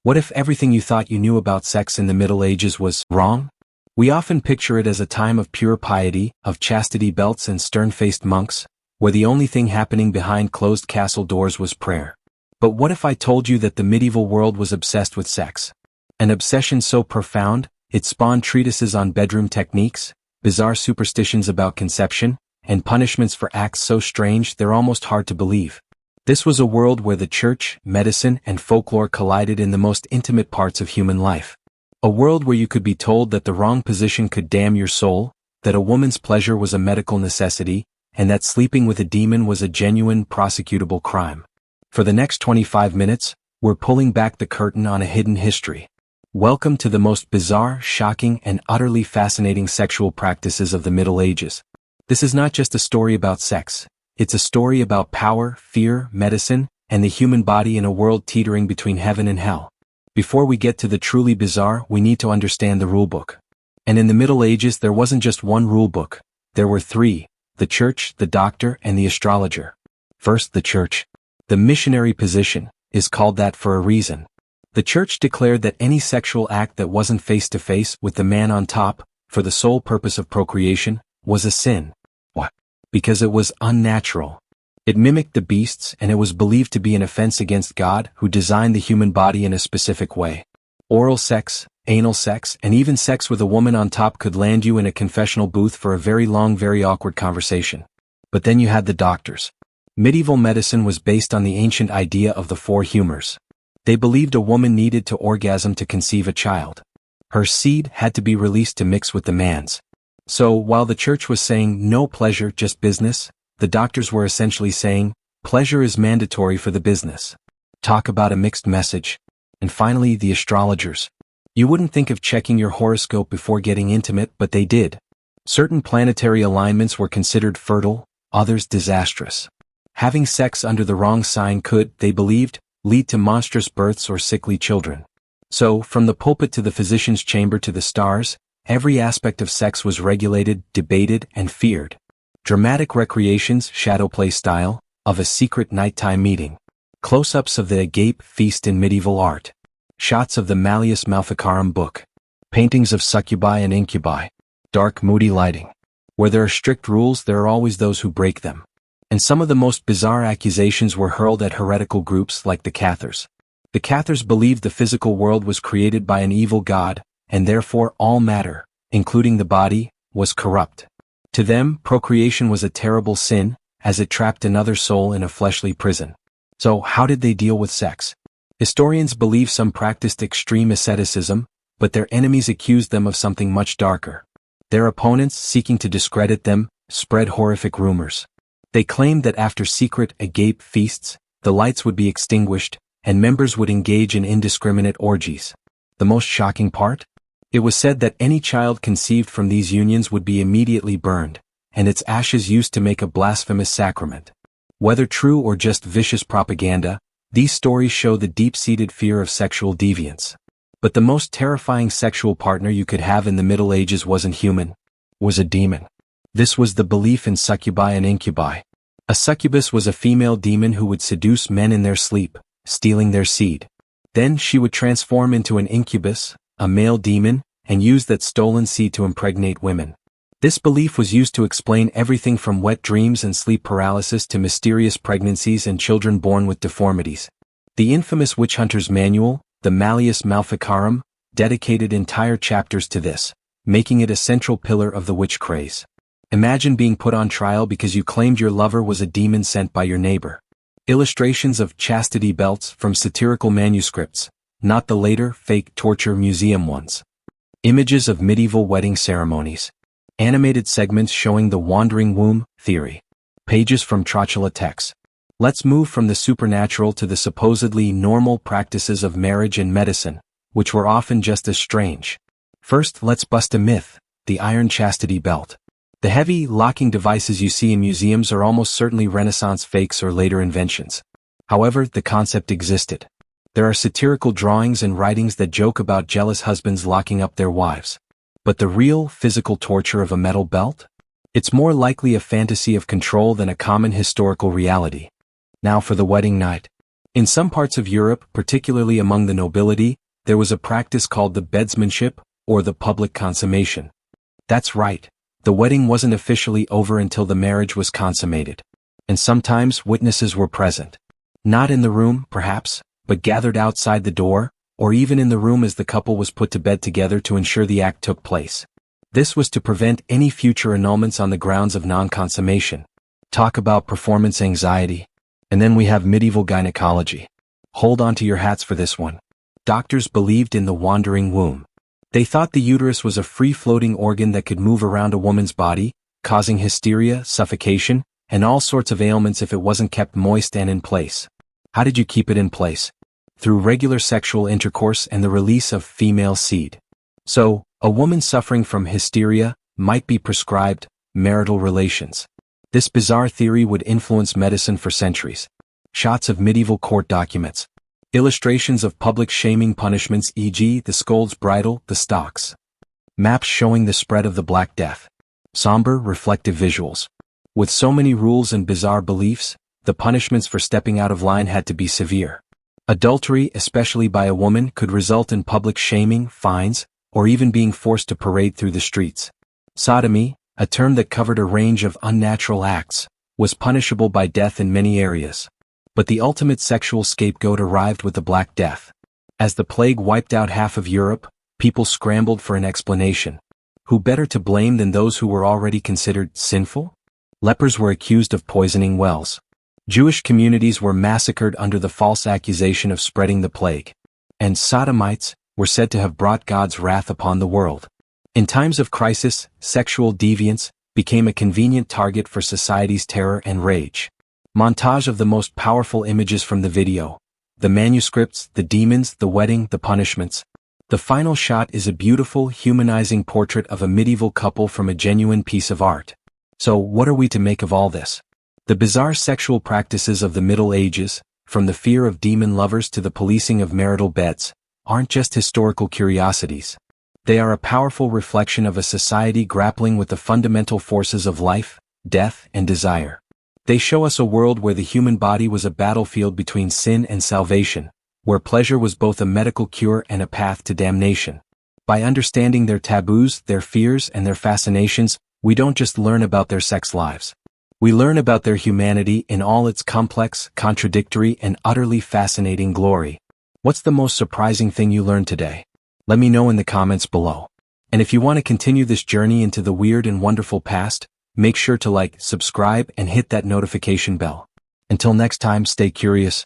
What if everything you thought you knew about sex in the Middle Ages was wrong? We often picture it as a time of pure piety, of chastity belts and stern-faced monks, where the only thing happening behind closed castle doors was prayer. But what if I told you that the medieval world was obsessed with sex? An obsession so profound, it spawned treatises on bedroom techniques, bizarre superstitions about conception, and punishments for acts so strange they're almost hard to believe. This was a world where the church, medicine, and folklore collided in the most intimate parts of human life. A world where you could be told that the wrong position could damn your soul, that a woman's pleasure was a medical necessity, and that sleeping with a demon was a genuine, prosecutable crime. For the next 25 minutes, we're pulling back the curtain on a hidden history. Welcome to the most bizarre, shocking, and utterly fascinating sexual practices of the Middle Ages. This is not just a story about sex. It's a story about power, fear, medicine, and the human body in a world teetering between heaven and hell. Before we get to the truly bizarre, we need to understand the rulebook. And in the Middle Ages there wasn't just one rulebook. There were three: the church, the doctor, and the astrologer. First, the church. The missionary position is called that for a reason. The church declared that any sexual act that wasn't face-to-face with the man on top, for the sole purpose of procreation, was a sin. Why? Because it was unnatural. It mimicked the beasts, and it was believed to be an offense against God, who designed the human body in a specific way. Oral sex, anal sex, and even sex with a woman on top could land you in a confessional booth for a very long, very awkward conversation. But then you had the doctors. Medieval medicine was based on the ancient idea of the four humors. They believed a woman needed to orgasm to conceive a child. Her seed had to be released to mix with the man's. So, while the church was saying no pleasure, just business, the doctors were essentially saying, pleasure is mandatory for the business. Talk about a mixed message. And finally, the astrologers. You wouldn't think of checking your horoscope before getting intimate, but they did. Certain planetary alignments were considered fertile, others disastrous. Having sex under the wrong sign could, they believed, lead to monstrous births or sickly children. So, from the pulpit to the physician's chamber to the stars, every aspect of sex was regulated, debated, and feared. Dramatic recreations, shadow play style, of a secret nighttime meeting. Close-ups of the agape feast in medieval art. Shots of the Malleus Maleficarum book. Paintings of succubi and incubi. Dark, moody lighting. Where there are strict rules, there are always those who break them. And some of the most bizarre accusations were hurled at heretical groups like the Cathars. The Cathars believed the physical world was created by an evil god, and therefore all matter, including the body, was corrupt. To them, procreation was a terrible sin, as it trapped another soul in a fleshly prison. So how did they deal with sex? Historians believe some practiced extreme asceticism, but their enemies accused them of something much darker. Their opponents, seeking to discredit them, spread horrific rumors. They claimed that after secret agape feasts, the lights would be extinguished, and members would engage in indiscriminate orgies. The most shocking part? It was said that any child conceived from these unions would be immediately burned, and its ashes used to make a blasphemous sacrament. Whether true or just vicious propaganda, these stories show the deep-seated fear of sexual deviance. But the most terrifying sexual partner you could have in the Middle Ages wasn't human, was a demon. This was the belief in succubi and incubi. A succubus was a female demon who would seduce men in their sleep, stealing their seed. Then she would transform into an incubus, a male demon, and use that stolen seed to impregnate women. This belief was used to explain everything from wet dreams and sleep paralysis to mysterious pregnancies and children born with deformities. The infamous witch hunter's manual, the Malleus Maleficarum, dedicated entire chapters to this, making it a central pillar of the witch craze. Imagine being put on trial because you claimed your lover was a demon sent by your neighbor. Illustrations of chastity belts from satirical manuscripts, not the later, fake torture museum ones. Images of medieval wedding ceremonies. Animated segments showing the wandering womb theory. Pages from Trotula texts. Let's move from the supernatural to the supposedly normal practices of marriage and medicine, which were often just as strange. First, let's bust a myth: the iron chastity belt. The heavy, locking devices you see in museums are almost certainly Renaissance fakes or later inventions. However, the concept existed. There are satirical drawings and writings that joke about jealous husbands locking up their wives. But the real, physical torture of a metal belt? It's more likely a fantasy of control than a common historical reality. Now for the wedding night. In some parts of Europe, particularly among the nobility, there was a practice called the bedsmanship, or the public consummation. That's right. The wedding wasn't officially over until the marriage was consummated. And sometimes witnesses were present. Not in the room, perhaps, but gathered outside the door, or even in the room as the couple was put to bed together to ensure the act took place. This was to prevent any future annulments on the grounds of non-consummation. Talk about performance anxiety. And then we have medieval gynecology. Hold on to your hats for this one. Doctors believed in the wandering womb. They thought the uterus was a free-floating organ that could move around a woman's body, causing hysteria, suffocation, and all sorts of ailments if it wasn't kept moist and in place. How did you keep it in place? Through regular sexual intercourse and the release of female seed. So, a woman suffering from hysteria might be prescribed marital relations. This bizarre theory would influence medicine for centuries. Shots of medieval court documents. Illustrations of public shaming punishments, e.g., the scold's bridle, the stocks. Maps showing the spread of the Black Death. Somber, reflective visuals. With so many rules and bizarre beliefs, the punishments for stepping out of line had to be severe. Adultery, especially by a woman, could result in public shaming, fines, or even being forced to parade through the streets. Sodomy, a term that covered a range of unnatural acts, was punishable by death in many areas. But the ultimate sexual scapegoat arrived with the Black Death. As the plague wiped out half of Europe, people scrambled for an explanation. Who better to blame than those who were already considered sinful? Lepers were accused of poisoning wells. Jewish communities were massacred under the false accusation of spreading the plague. And sodomites were said to have brought God's wrath upon the world. In times of crisis, sexual deviance became a convenient target for society's terror and rage. Montage of the most powerful images from the video. The manuscripts, the demons, the wedding, the punishments. The final shot is a beautiful, humanizing portrait of a medieval couple from a genuine piece of art. So, what are we to make of all this? The bizarre sexual practices of the Middle Ages, from the fear of demon lovers to the policing of marital beds, aren't just historical curiosities. They are a powerful reflection of a society grappling with the fundamental forces of life, death, and desire. They show us a world where the human body was a battlefield between sin and salvation, where pleasure was both a medical cure and a path to damnation. By understanding their taboos, their fears, and their fascinations, we don't just learn about their sex lives. We learn about their humanity in all its complex, contradictory, and utterly fascinating glory. What's the most surprising thing you learned today? Let me know in the comments below. And if you want to continue this journey into the weird and wonderful past, make sure to like, subscribe, and hit that notification bell. Until next time, stay curious,